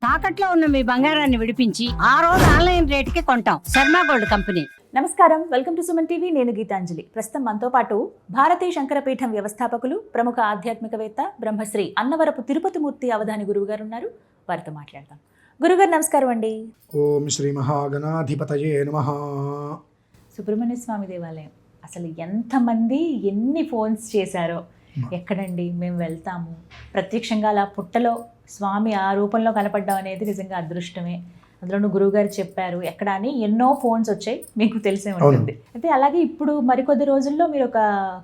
తాకట్లో ఉన్న మీ బంగారాన్ని విడిపించి ఆ రోజు ఆన్లైన్ రేటుకి కొంటాం. Sharma gold company. నమస్కారం, వెల్కమ్ టు సుమన్ టీవీ. నేను గీతాంజలి. ప్రస్తుతం మనతో పాటు భారతీయ శంకరపీఠం వ్యవస్థాపకులు, ప్రముఖ ఆధ్యాత్మికవేత్త, బ్రహ్మశ్రీ అన్నవరపు తిరుపతి మూర్తి అవధాని గురువు గారు ఉన్నారు. వారితో మాట్లాడదాం. గురుగారు నమస్కారం అండి. ఓం శ్రీ మహాగణాధిపతయే నమః. సుబ్రహ్మణ్య స్వామి దేవాలయం అసలు ఎంతమంది ఎన్ని ఫోన్స్ చేశారో, ఎక్కడండి మేము వెళ్తాము, ప్రత్యక్షంగా అలా పుట్టలో స్వామి ఆ రూపంలో కనపడడం అనేది నిజంగా అదృష్టమే. అందులోనూ గురువుగారు చెప్పారు ఎక్కడ అని ఎన్నో ఫోన్స్ వచ్చాయి, మీకు తెలిసే ఉంటుంది. అయితే అలాగే ఇప్పుడు మరికొద్ది రోజుల్లో మీరు ఒక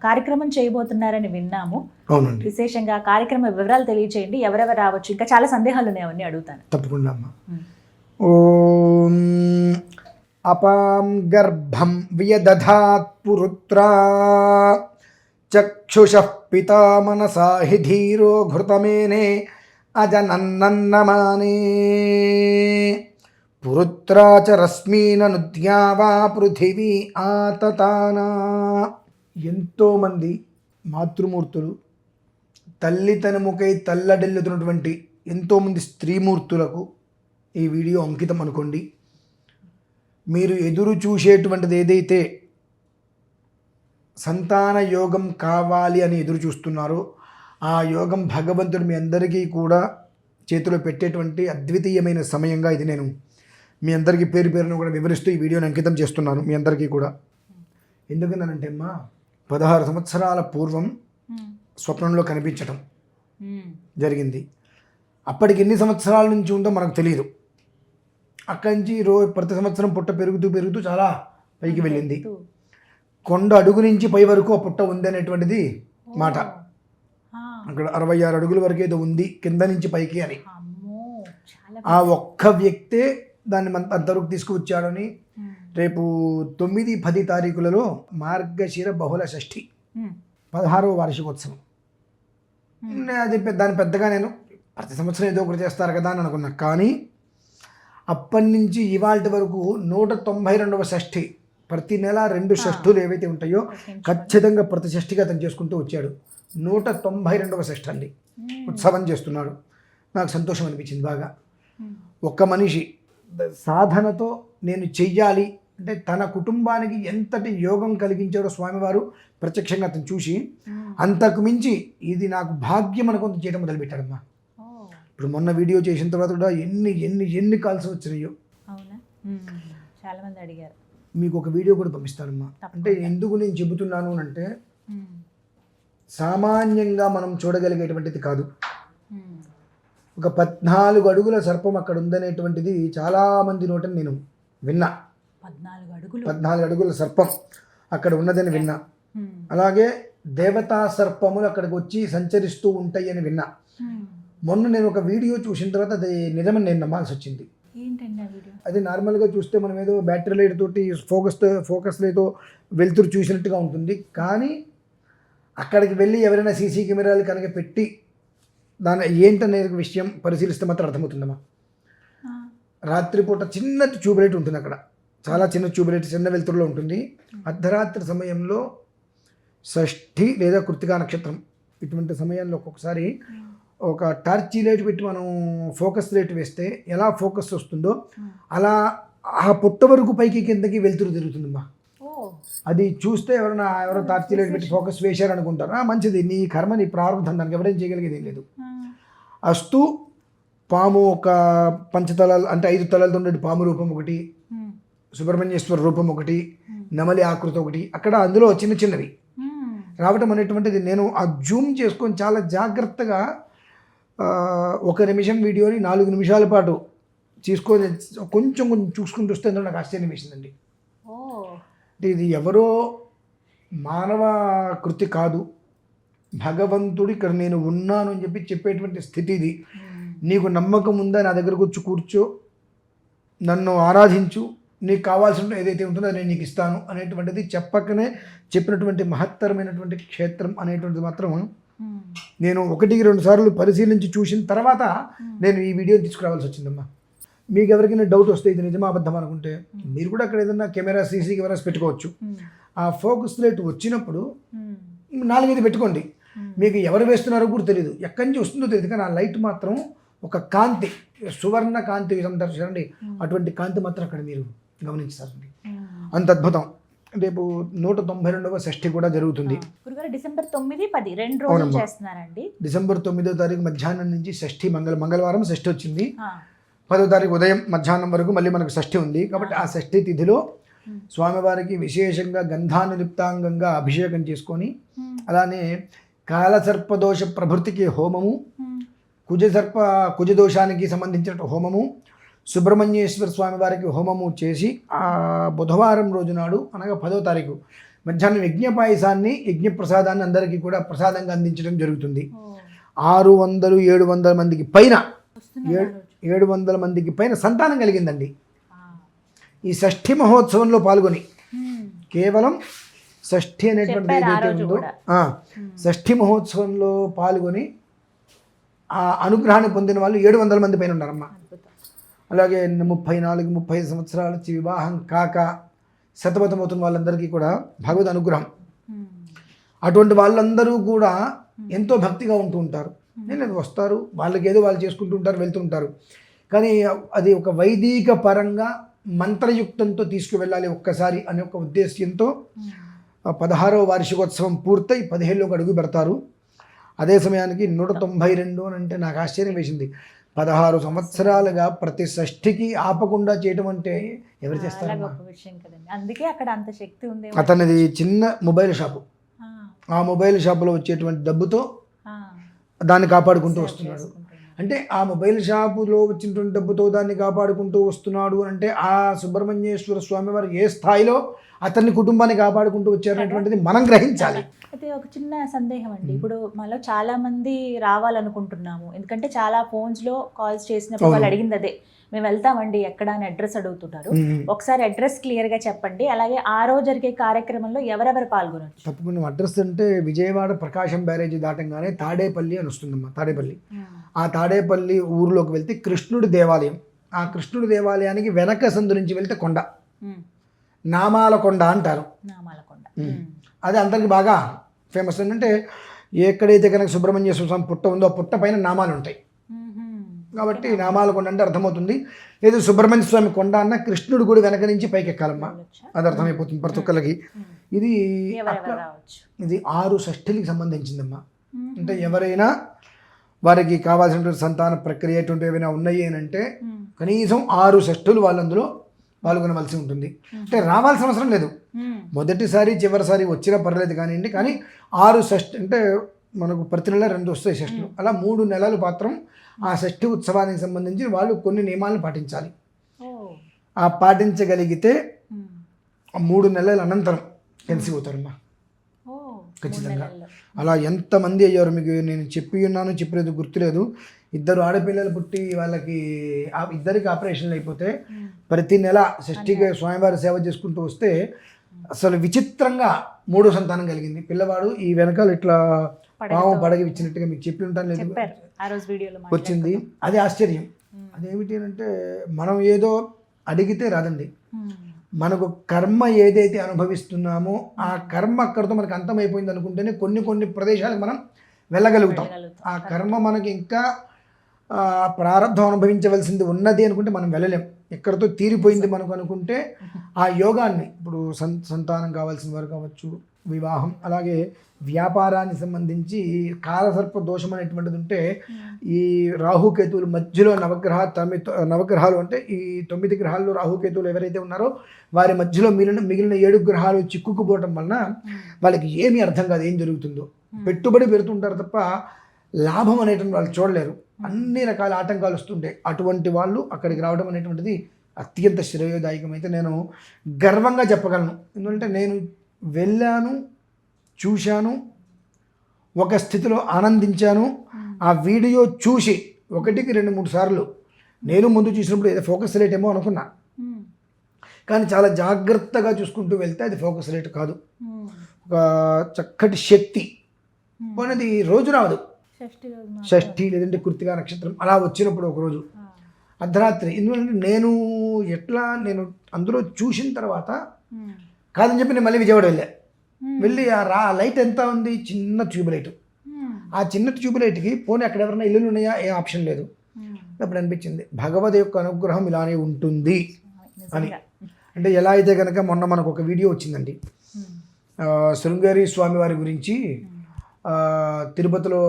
కార్యక్రమం చేయబోతున్నారని విన్నాము. విశేషంగా కార్యక్రమ వివరాలు తెలియచేయండి, ఎవరెవరు రావచ్చు, ఇంకా చాలా సందేహాలు ఉన్నాయి, అవన్నీ అడుగుతాను. తప్పకుండా అమ్మా. ఓం అపాం గర్భం వ్యదధాత్ పురుత్రా చక్షుషః పితా మనసా హి ధీరో ఘృతమేనే అజనన్నన్నమానే పురుత్రా చ రశ్మీననుద్యా వా పృథివీ ఆతతానా. ఎంతోమంది మాతృమూర్తులు, తల్లితనముకై తల్లడిల్లుతున్నటువంటి ఎంతోమంది స్త్రీమూర్తులకు ఈ వీడియో అంకితం అనుకోండి. మీరు ఎదురు చూసేటువంటిది ఏదైతే సంతాన యోగం కావాలి అని ఎదురు చూస్తున్నారో ఆ యోగం భగవంతుడు మీ అందరికీ కూడా చేతిలో పెట్టేటువంటి అద్వితీయమైన సమయంగా ఇది నేను మీ అందరికీ పేరు పేరును కూడా వివరిస్తూ ఈ వీడియోని అంకితం చేస్తున్నాను మీ అందరికీ కూడా. ఎందుకన్నానంటే అమ్మా, 16 సంవత్సరాల పూర్వం స్వప్నంలో కనిపించటం జరిగింది. అప్పటికి ఎన్ని సంవత్సరాల నుంచి ఉందో మనకు తెలియదు. అక్కడి నుంచి ప్రతి సంవత్సరం పుట్ట పెరుగుతూ పెరుగుతూ చాలా పైకి వెళ్ళింది. కొండ అడుగు నుంచి పై వరకు ఆ పుట్ట ఉంది అనేటువంటిది మాట. అక్కడ 66 అడుగుల వరకు ఏదో ఉంది కింద నుంచి పైకి అని. ఆ ఒక్క వ్యక్తే దాన్ని అంతవరకు తీసుకువచ్చాడని. రేపు 9, 10 తారీఖులలో మార్గశిర బహుళ షష్ఠి 16వ వార్షికోత్సవం. అది దాని పెద్దగా నేను ప్రతి సంవత్సరం ఏదో ఒకటి చేస్తారు కదా అని అనుకున్నా. కానీ అప్పటి నుంచి ఇవాళ వరకు 192వ షష్ఠి, ప్రతి నెల 2 షష్ఠులు ఏవైతే ఉంటాయో ఖచ్చితంగా ప్రతి షష్ఠిగా అతను చేసుకుంటూ వచ్చాడు. 192వ షష్ఠి అండి ఉత్సవం చేస్తున్నాడు. నాకు సంతోషం అనిపించింది బాగా. ఒక్క మనిషి సాధనతో నేను చెయ్యాలి అంటే తన కుటుంబానికి ఎంతటి యోగం కలిగించారో స్వామివారు ప్రత్యక్షంగా అతను చూసి అంతకు మించి ఇది నాకు భాగ్యం అనుకుంటూ చేయడం మొదలుపెట్టాడమ్మా. ఇప్పుడు మొన్న వీడియో చేసిన తర్వాత కూడా ఎన్ని కాల్స్ వచ్చినాయో. చాలా మంది అడిగారు. మీకు ఒక వీడియో కూడా పంపిస్తానమ్మా. అంటే ఎందుకు నేను చెబుతున్నాను అంటే సామాన్యంగా మనం చూడగలిగేటువంటిది కాదు. ఒక 14 అడుగుల సర్పం అక్కడ ఉందనేటువంటిది చాలా మంది నోటని నేను విన్నా. 14 అడుగుల సర్పం అక్కడ ఉన్నదని విన్నా. అలాగే దేవతా సర్పములు అక్కడికి వచ్చి సంచరిస్తూ ఉంటాయి అని విన్నా. మొన్న నేను ఒక వీడియో చూసిన తర్వాత అది నిజమని నేను నమ్మాల్సి వచ్చింది. అది నార్మల్గా చూస్తే మనం ఏదో బ్యాటరీ లైట్ తోటి ఫోకస్ లైట్తో వెలుతురు చూసినట్టుగా ఉంటుంది. కానీ అక్కడికి వెళ్ళి ఎవరైనా సీసీ కెమెరాలు కనుక పెట్టి దాని ఏంటనే విషయం పరిశీలిస్తే మాత్రం అర్థమవుతుందమ్మా. రాత్రిపూట చిన్న ట్యూబ్ లైట్ ఉంటుంది అక్కడ, చాలా చిన్న ట్యూబ్ లైట్ చిన్న వెలుతురులో ఉంటుంది. అర్ధరాత్రి సమయంలో షష్ఠి లేదా కృత్తికా నక్షత్రం ఇటువంటి సమయంలో ఒక్కొక్కసారి ఒక టార్చీ లైట్ పెట్టి మనం ఫోకస్ లైట్ వేస్తే ఎలా ఫోకస్ వస్తుందో అలా ఆ పుట్ట వరకు పైకి కిందకి వెలుతురు తిరుగుతుందమ్మా. అది చూస్తే ఎవరో టార్చీ లైట్ పెట్టి ఫోకస్ వేశారనుకుంటారు. మంచిది, నీ కర్మ నీ ప్రారంభం, దానికి ఎవరేం చేయగలిగేది ఏం లేదు. అస్తు పాము ఒక 5 తలలు అంటే 5 తలలతో ఉండే పాము రూపం ఒకటి, సుబ్రహ్మణ్యేశ్వర రూపం ఒకటి, నెమలి ఆకృతి ఒకటి, అక్కడ అందులో చిన్నవి రావటం అనేటువంటిది నేను ఆ జూమ్ చేసుకొని చాలా జాగ్రత్తగా 1 నిమిషం వీడియోని 4 నిమిషాల పాటు తీసుకొని కొంచెం చూసుకుంటూ వస్తే అందులో నాకు ఆశ్చర్యం వేసిందండి. అంటే ఇది ఎవరో మానవ కృతి కాదు, భగవంతుడు ఇక్కడ నేను ఉన్నాను అని చెప్పేటువంటి స్థితి ఇది. నీకు నమ్మకం ఉందా, నా దగ్గరకు వచ్చి కూర్చో, నన్ను ఆరాధించు, నీకు కావాల్సిన ఏదైతే ఉంటుందో అది నేను నీకు ఇస్తాను అనేటువంటిది చెప్పకనే చెప్పినటువంటి మహత్తరమైనటువంటి క్షేత్రం అనేటువంటిది మాత్రం నేను 1-2 సార్లు పరిశీలించి చూసిన తర్వాత నేను ఈ వీడియోని తీసుకురావాల్సి వచ్చిందమ్మా. మీకు ఎవరికైనా డౌట్ వస్తే ఇది నిజమా అబద్ధం అనుకుంటే మీరు కూడా అక్కడ ఏదైనా సీసీ కెమెరాస్ పెట్టుకోవచ్చు. ఆ ఫోకస్ లైట్ వచ్చినప్పుడు 4-5 పెట్టుకోండి. మీకు ఎవరు వేస్తున్నారో కూడా తెలియదు, ఎక్కడి నుంచి వస్తుందో తెలియదు. కానీ ఆ లైట్ మాత్రం ఒక కాంతి, సువర్ణ కాంతి అంటారు చూడండి, అటువంటి కాంతి మాత్రం అక్కడ మీరు గమనించారండి. అంత అద్భుతం. రేపు 192వ షష్ఠి కూడా జరుగుతుంది. గురుగారు డిసెంబర్ 9, 10 2 రోజులు చేస్తున్నారండి. డిసెంబర్ 9వ తారీఖు మధ్యాహ్నం నుంచి షష్ఠి, మంగళవారం షష్ఠి వచ్చింది. 10వ తారీఖు ఉదయం మధ్యాహ్నం వరకు మళ్ళీ మనకు షష్ఠి ఉంది. కాబట్టి ఆ షష్ఠి తిథిలో స్వామివారికి విశేషంగా గంధానులిప్తాంగంగా అభిషేకం చేసుకొని, అలానే కాలసర్పదోష ప్రభృతికి హోమము, కుజదోషానికి సంబంధించిన హోమము, సుబ్రహ్మణ్యేశ్వర స్వామి వారికి హోమము చేసి ఆ బుధవారం రోజు నాడు అనగా 10వ తారీఖు మధ్యాహ్నం యజ్ఞపాయసాన్ని, యజ్ఞప్రసాదాన్ని అందరికీ కూడా ప్రసాదంగా అందించడం జరుగుతుంది. 600-700 మందికి పైన 700 మందికి పైన సంతానం కలిగిందండి ఈ షష్ఠి మహోత్సవంలో పాల్గొని. కేవలం షష్ఠి అనేటువంటిది ఏదైతే ఉందో షష్ఠి మహోత్సవంలో పాల్గొని ఆ అనుగ్రహాన్ని పొందిన వాళ్ళు 700 మంది పైన ఉన్నారమ్మా. అలాగే 34-30 సంవత్సరాల నుంచి వివాహం కాక సతమతమవుతున్న వాళ్ళందరికీ కూడా భగవద్ అనుగ్రహం. అటువంటి వాళ్ళందరూ కూడా ఎంతో భక్తిగా ఉంటూ ఉంటారు. నేను వస్తారు, వాళ్ళకి ఏదో వాళ్ళు చేసుకుంటూ ఉంటారు, వెళ్తూ ఉంటారు. కానీ అది ఒక వైదిక పరంగా మంత్రయుక్తంతో తీసుకువెళ్ళాలి ఒక్కసారి అనే ఒక ఉద్దేశ్యంతో 16వ వార్షికోత్సవం పూర్తయి 17లోకి అడుగు పెడతారు. అదే సమయానికి 192 అని అంటే నాకు ఆశ్చర్యం వేసింది. 16 సంవత్సరాలుగా ప్రతి షష్ఠికి ఆపకుండా చేయడం అంటే ఎవరు చేస్తారు? అందుకే అక్కడ అంత శక్తి ఉంది. అతనిది చిన్న మొబైల్ షాపు. ఆ మొబైల్ షాపులో వచ్చేటువంటి డబ్బుతో దాన్ని కాపాడుకుంటూ వస్తున్నాడు. అంటే ఆ మొబైల్ షాపులో వచ్చినటువంటి డబ్బుతో దాన్ని కాపాడుకుంటూ వస్తున్నాడు అంటే ఆ సుబ్రహ్మణ్యేశ్వర స్వామి వారు ఏ స్థాయిలో అతన్ని కుటుంబాన్ని కాపాడుకుంటూ వచ్చారనేటువంటిది మనం గ్రహించాలి. అయితే ఒక చిన్న సందేహం అండి, ఇప్పుడు మనలో చాలా మంది రావాలనుకుంటున్నాము, ఎందుకంటే చాలా ఫోన్స్లో కాల్స్ చేసినప్పుడు వాళ్ళు అడిగింది అదే, మేము వెళ్తామండి ఎక్కడ అని అడ్రస్ అడుగుతుంటారు. ఒకసారి అడ్రస్ క్లియర్గా చెప్పండి. అలాగే ఆ రోజు జరిగే కార్యక్రమంలో ఎవరెవరు పాల్గొనవచ్చు? తప్పకుండా. అడ్రస్ అంటే విజయవాడ ప్రకాశం బ్యారేజీ దాటంగానే తాడేపల్లి అని వస్తుందమ్మా. తాడేపల్లి, ఆ తాడేపల్లి ఊరిలోకి వెళ్తే కృష్ణుడి దేవాలయం, ఆ కృష్ణుడి దేవాలయానికి వెనక సందు నుంచి వెళ్తే కొండ, నామాల కొండ అంటారు. అది అందరికి బాగా ఫేమస్. ఏంటంటే ఎక్కడైతే కనుక సుబ్రహ్మణ్యేశ్వర స్వామి పుట్ట ఉందో ఆ పుట్ట పైన నామాలు ఉంటాయి కాబట్టి నామాల కొండ అంటే అర్థమవుతుంది. లేదు సుబ్రహ్మణ్య స్వామి కొండ అన్న కృష్ణుడు గుడి వెనక నుంచి పైకి ఎక్కాలమ్మా, అది అర్థమైపోతుంది ప్రతి ఒక్కరికి. ఇది 6 షష్ఠులకి సంబంధించిందమ్మా. అంటే ఎవరైనా వారికి కావాల్సినటువంటి సంతాన ప్రక్రియ అటువంటి ఏమైనా ఉన్నాయి అని అంటే కనీసం 6 షష్ఠులు వాళ్ళందులో పాల్గొనవలసి ఉంటుంది. అంటే రావాల్సిన అవసరం లేదు, మొదటిసారి చివరిసారి వచ్చినా పర్లేదు కానివ్వండి. కానీ 6 షష్ఠి అంటే మనకు ప్రతి నెల 2 వస్తాయి షష్ఠులు. అలా 3 నెలలు మాత్రం ఆ షష్ఠి ఉత్సవానికి సంబంధించి వాళ్ళు కొన్ని నియమాలను పాటించాలి. ఆ పాటించగలిగితే 3 నెలల అనంతరం కలిసిపోతారమ్మా ఖచ్చితంగా. అలా ఎంతమంది అయ్యారు మీకు నేను చెప్పలేదు గుర్తులేదు. 2 ఆడపిల్లలు పుట్టి వాళ్ళకి ఇద్దరికి ఆపరేషన్లు అయిపోతే ప్రతి నెల షష్ఠికి స్వామివారి సేవ చేసుకుంటూ వస్తే అసలు విచిత్రంగా 3వ సంతానం కలిగింది. పిల్లవాడు ఈ వెనకాల ఇట్లా పాము పడగ ఇచ్చినట్టుగా మీకు చెప్పి ఉంటాను లేదు వచ్చింది. అది ఆశ్చర్యం. అదేమిటి అంటే మనం ఏదో అడిగితే రాదండి, మనకు కర్మ ఏదైతే అనుభవిస్తున్నామో ఆ కర్మ అక్కడితో మనకు అంతమైపోయింది అనుకుంటేనే కొన్ని ప్రదేశాలకు మనం వెళ్ళగలుగుతాం. ఆ కర్మ మనకి ఇంకా ప్రారంభం అనుభవించవలసింది ఉన్నది అనుకుంటే మనం వెళ్ళలేం. ఎక్కడితో తీరిపోయింది మనకు అనుకుంటే ఆ యోగాన్ని ఇప్పుడు సంతానం కావాల్సిన వారు కావచ్చు, వివాహం, అలాగే వ్యాపారానికి సంబంధించి కాలసర్ప దోషం అనేటువంటిది ఉంటే ఈ రాహుకేతువుల మధ్యలో నవగ్రహాలు అంటే ఈ 9 గ్రహాల్లో రాహుకేతువులు ఎవరైతే ఉన్నారో వారి మధ్యలో మిగిలిన 7 గ్రహాలు చిక్కుకుపోవటం వలన వాళ్ళకి ఏమీ అర్థం కాదు ఏం జరుగుతుందో. పెట్టుబడి పెడుతుంటారు తప్ప లాభం అనేటువంటి వాళ్ళు చూడలేరు. అన్ని రకాల ఆటంకాలు వస్తుంటాయి. అటువంటి వాళ్ళు అక్కడికి రావడం అనేటువంటిది అత్యంత శ్రేయోదాయకం. అయితే నేను గర్వంగా చెప్పగలను, ఎందుకంటే నేను వెళ్ళాను, చూశాను, ఒక స్థితిలో ఆనందించాను. ఆ వీడియో చూసి 1కి 2-3 సార్లు నేను ముందు చూసినప్పుడు ఏదో ఫోకస్ లైట్ ఏమో అనుకున్నా, కానీ చాలా జాగ్రత్తగా చూసుకుంటూ వెళ్తే అది ఫోకస్ లైట్ కాదు, ఒక చక్కటి శక్తి అనేది రోజు రాదు. షష్ఠి లేదంటే కృత్తికా నక్షత్రం అలా వచ్చినప్పుడు ఒకరోజు అర్ధరాత్రి. ఎందుకంటే నేను అందులో చూసిన తర్వాత కాదని చెప్పి నేను మళ్ళీ విజయవాడ వెళ్ళి ఆ లైట్ ఎంత ఉంది, చిన్న ట్యూబ్ లైట్. ఆ చిన్న ట్యూబ్ లైట్కి పోనీ అక్కడ ఎవరైనా ఇల్లులు ఉన్నాయా, ఏ ఆప్షన్ లేదు. అప్పుడు అనిపించింది భగవద్ యొక్క అనుగ్రహం ఇలానే ఉంటుంది అని. నిజంగా. అంటే ఎలా అయితే కనుక మొన్న మనకు ఒక వీడియో వచ్చిందండి, శృంగేరి స్వామి వారి గురించి తిరుపతిలో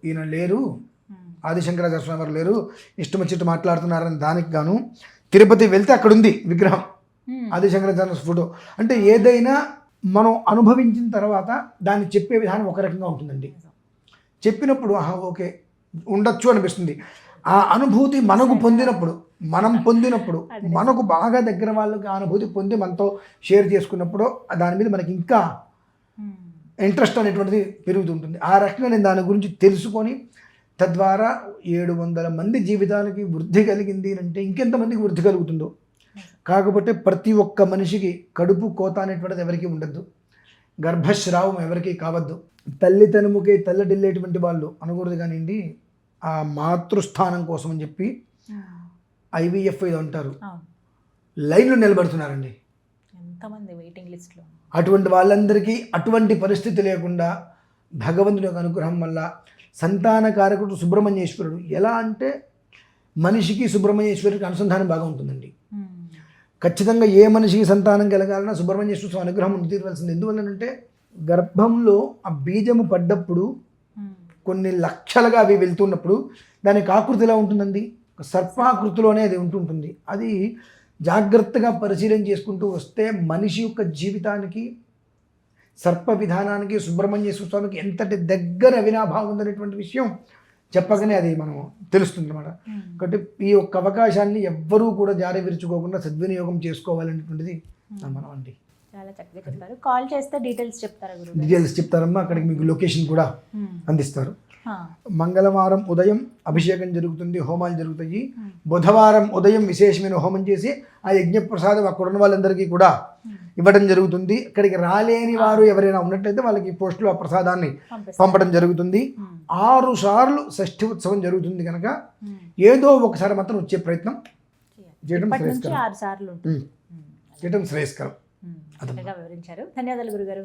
ఈయన లేరు, ఆదిశంకరాచార్య స్వామి వారు లేరు, ఇష్టం వచ్చినట్టు మాట్లాడుతున్నారని దానికి గాను తిరుపతి వెళ్తే అక్కడ ఉంది విగ్రహం, ఆదిశంకరాచార్య ఫోటో. అంటే ఏదైనా మనం అనుభవించిన తర్వాత దాన్ని చెప్పే విధానం ఒక రకంగా ఉంటుందండి. చెప్పినప్పుడు ఓకే ఉండొచ్చు అనిపిస్తుంది. ఆ అనుభూతి మనకు పొందినప్పుడు, మనం పొందినప్పుడు, మనకు బాగా దగ్గర వాళ్ళకి ఆ అనుభూతి పొంది మనతో షేర్ చేసుకున్నప్పుడు దాని మీద మనకి ఇంకా ఇంట్రెస్ట్ అనేటువంటిది పెరుగుతుంటుంది. ఆ రకంగా నేను దాని గురించి తెలుసుకొని తద్వారా 700 మంది జీవితాలకి వృద్ధి కలిగింది అంటే ఇంకెంతమందికి వృద్ధి కలుగుతుందో. కాకపోతే ప్రతి ఒక్క మనిషికి కడుపు కోత అనేటువంటిది ఎవరికీ ఉండద్దు, గర్భస్రావం ఎవరికీ కావద్దు, తల్లితనముకే తల్లడిల్లేటువంటి వాళ్ళు అనకూడదు. కానివ్వండి ఆ మాతృస్థానం కోసం అని చెప్పి IVF ఇది అంటారు, లైన్లో నిలబడుతున్నారండి ఎంతమంది వెయిటింగ్ లిస్ట్లో. అటువంటి వాళ్ళందరికీ అటువంటి పరిస్థితి లేకుండా భగవంతుని యొక్క అనుగ్రహం వల్ల సంతానకారకుడు సుబ్రహ్మణ్యేశ్వరుడు. ఎలా అంటే మనిషికి సుబ్రహ్మణ్యేశ్వరుడికి అనుసంధానం బాగా ఉంటుందండి. ఖచ్చితంగా ఏ మనిషికి సంతానం కలగాలన్నా సుబ్రహ్మణ్యేశ్వర స్వామి అనుగ్రహం ఉండి తీరవలసింది. ఎందువల్లనంటే గర్భంలో ఆ బీజము పడ్డప్పుడు కొన్ని లక్షలుగా అవి వెళ్తున్నప్పుడు దానికి ఆకృతి ఎలా ఉంటుందండి, సర్పాకృతిలోనే అది ఉంటుంటుంది. అది జాగ్రత్తగా పరిశీలన చేసుకుంటూ వస్తే మనిషి యొక్క జీవితానికి, సర్ప విధానానికి, సుబ్రహ్మణ్యేశ్వర స్వామికి ఎంతటి దగ్గర అవినాభావం ఉందనేటువంటి విషయం చెప్పగానే అది మనం తెలుస్తుంది అన్నమాట. కాబట్టి ఈ యొక్క అవకాశాన్ని ఎవ్వరూ కూడా జారీ విరుచుకోకుండా సద్వినియోగం చేసుకోవాలనేటువంటిది మనం అండి. చాలా చక్కగా చెప్పారు. కాల్ చేస్తే డీటెయిల్స్ చెప్తారా గురువు? డీటెయిల్స్ చెప్తారమ్మా, అక్కడికి మీకు లొకేషన్ కూడా అందిస్తారు. మంగళవారం ఉదయం అభిషేకం జరుగుతుంది, హోమాలు జరుగుతాయి. బుధవారం ఉదయం విశేషమైన హోమం చేసి ఆ యజ్ఞ ప్రసాదం అక్కడ ఉన్న వాళ్ళందరికీ కూడా ఇవ్వడం జరుగుతుంది. ఇక్కడికి రాలేని వారు ఎవరైనా ఉన్నట్లయితే వాళ్ళకి పోస్టులో ఆ ప్రసాదాన్ని పంపడం జరుగుతుంది. 6 సార్లు షష్ఠి ఉత్సవం జరుగుతుంది కనుక ఏదో ఒకసారి మాత్రం వచ్చే ప్రయత్నం చేయడం శ్రేయస్కరం. వివరించారు. ధన్యవాదాలు గురుగారు.